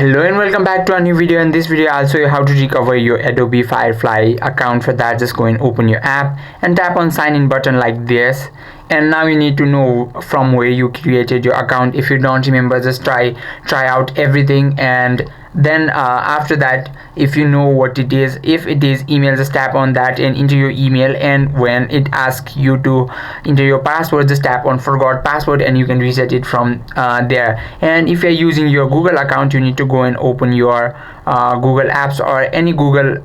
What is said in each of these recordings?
Hello and welcome back to a new video. In this video I'll show you how to recover your Adobe Firefly account. For that, just go and open your app and tap on sign in button like this. And now you need to know from where you created your account. If you don't remember, just try out everything, and then after that, if you know what it is, if it is email, just tap on that and enter your email. And when it asks you to enter your password, just tap on forgot password and you can reset it from there. And if you're using your Google account, you need to go and open your Google apps or any Google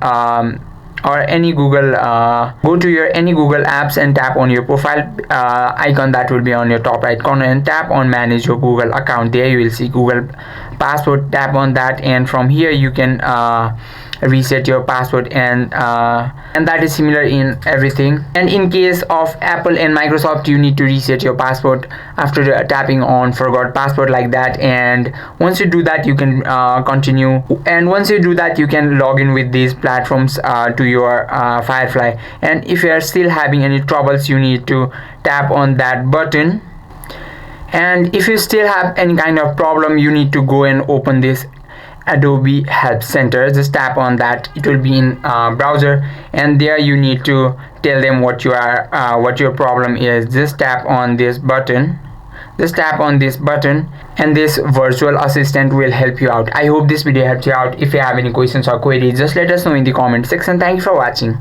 go to your any Google apps and tap on your profile icon that will be on your top right corner, and tap on manage your Google account. There you will see Google password. Tap on that, and from here you can reset your password, and that is similar in everything. And in case of Apple and Microsoft, you need to reset your password after tapping on forgot password like that. And once you do that, you can continue, and once you do that, you can log in with these platforms to your Firefly. And if you are still having any troubles, you need to tap on that button. And if you still have any kind of problem, you need to go and open this Adobe Help Center. Just tap on that. It will be in browser, and there you need to tell them what your problem is. Just tap on this button. Just tap on this button and this virtual assistant will help you out. I hope this video helped you out. If you have any questions or queries, just let us know in the comment section. Thank you for watching.